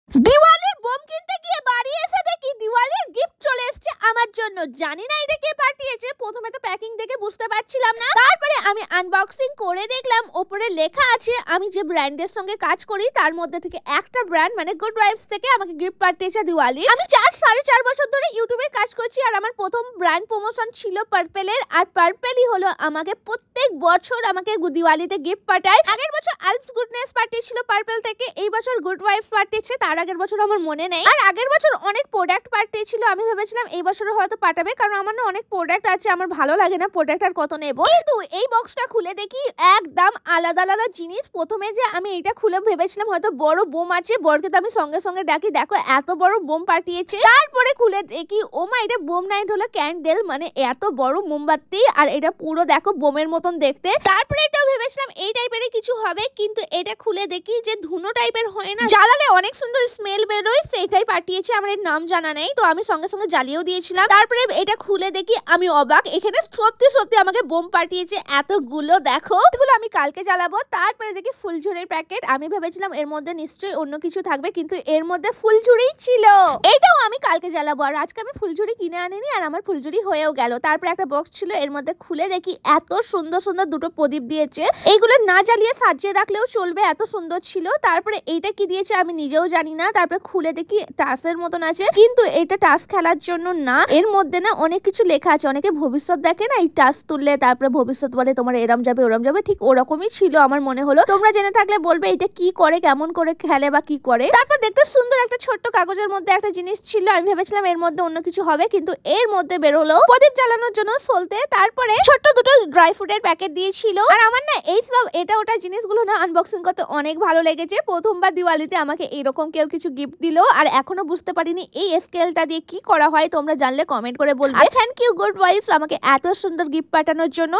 দিওয়ালির bomb কিনতে গিয়ে বাড়ি এসে দেখি দিওয়ালির গিফট চলে এসেছে আমার জন্য। জানি না এটা কে পাঠিয়েছে, প্রথমে তো প্যাকিং দেখে বুঝতে পারছিলাম না, তারপরে আমি আনবক্সিং করে দেখলাম ওপরে লেখা আছে আমি যে ব্র্যান্ডের সঙ্গে কাজ করি তার মধ্যে থেকে একটা ব্র্যান্ড মানে গুড ভাইবস থেকে আমাকে গিফট পাঠিয়েছে দিওয়ালি। আমি 4.5 বছর ধরে ইউটিউবে কাজ করছি আর আমার প্রথম ব্র্যান্ড প্রমোশন ছিল পার্পেলের, আর পার্পেলই হলো আমাকে প্রত্যেক বছর আমাকে দিওয়ালিতে গিফট পাঠায়। আগের বছর আলপস গুডনেস পাঠিয়েছিল পার্পেল থেকে, এই বছর গুড ভাইবস পাঠিয়েছে, তার আগের বছর আমার মনে নেই। আর আগের বছর অনেক প্রোডাক্ট পাঠিয়েছিল, আমি ভেবেছিলাম এই বছরও হয়তো পাঠাবে, কারণ আমার না অনেক প্রোডাক্ট আছে, আমার ভালো লাগে না প্রোডাক্ট আর কত নেব। কিন্তু এই বক্সটা খুলে দেখি একদম আলাদা আলাদা জিনিস। প্রথমে যে আমি এটা খুলে ভেবেছিলাম হয়তো বড় বোম আছে, বরকে তো আমি সঙ্গে সঙ্গে ডাকি দেখো এত বড় বোম পাঠিয়েছে। তারপরে খুলে দেখি ও মা এটা বোম না, এটা হলো ক্যান্ডেল, মানে এত বড় মোমবাতি, আর এটা পুরো দেখো বোমের মতন দেখতে। তারপরে এটাও ভেবেছিলাম এই টাইপেরই কিছু হবে, কিন্তু এটা খুলে দেখি যে ধুনো টাইপের হয় না, জ্বালালে অনেক সুন্দর স্মেল বেরোয়, সেটাই পাঠিয়েছে। আমার এর নাম জানা নেই, তো আমি সঙ্গে সঙ্গে জ্বালিয়েও দিয়েছিলাম। তারপরে এটা খুলে দেখি আমি অবাক, এখানে সত্যি সত্যি আমাকে বোম পাঠিয়েছে এতগুলো। দেখো এগুলো আমি কালকে জ্বালাবো। তারপরে দেখি ফুলঝুরির প্যাকেট, আমি ভেবেছিলাম এর মধ্যে নিশ্চয়ই অন্য কিছু থাকবে, কিন্তু এর মধ্যে ফুলঝুরিই ছিল। এটাও আমি কালকে জ্বালাবো, আর আজকে আমি ফুলঝুরি কিনে আনিনি, আর আমার ফুলঝুরি হয়েও গেল। তারপরে একটা বক্স ছিল, এর মধ্যে খুলে দেখি এত সুন্দর সুন্দর দুটো প্রদীপ দিয়েছে, এইগুলো না জ্বালিয়ে সাজিয়ে রাখলেও চলবে, এত সুন্দর ছিল। তারপরে এইটা কি দিয়েছে আমি নিজেও জানি না। তারপরে খুলে দেখি টাসের মতন আছে, কিন্তু এটা টাস খেলার জন্য না, এর মধ্যে না অনেক কিছু লেখা আছে। অনেকে ভবিষ্যৎ দেখে না, এই টাস তুললে তারপরে ভবিষ্যৎ বলে তোমার এরম যাবে ওরম যাবে, ঠিক ওরকমই ছিল আমার মনে হলো। তোমরা জেনে থাকলে বলবে এটা কি করে, কেমন করে খেলে বা কি করে। তারপর দেখতে সুন্দর একটা ছোট্ট কাগজের মধ্যে একটা জিনিস ছিল, আমি ভেবেছিলাম এর মধ্যে অন্য কিছু হবে, কিন্তু এর মধ্যে বেরোলো প্রদীপ জ্বালানোর জন্য সলতে। তারপরে ছোট্ট দুটো ড্রাই ফ্রুটের প্যাকেট দিয়েছিল। আর আমার না এই সব এটা ওটা জিনিসগুলো না আনবক্সিং করতে অনেক ভালো লেগেছে। প্রথমবার দিওয়ালিতে আমাকে এরকম কেউ কিছু গিফট দিল, আর এখনো বুঝতে পারিনি এই স্কেলটা দিয়ে কি করা হয়। তোমরা জানলে কমেন্ট করে বলবে। থ্যাংক ইউ গুড ভাইবস আমাকে এত সুন্দর গিফট পাঠানোর জন্য।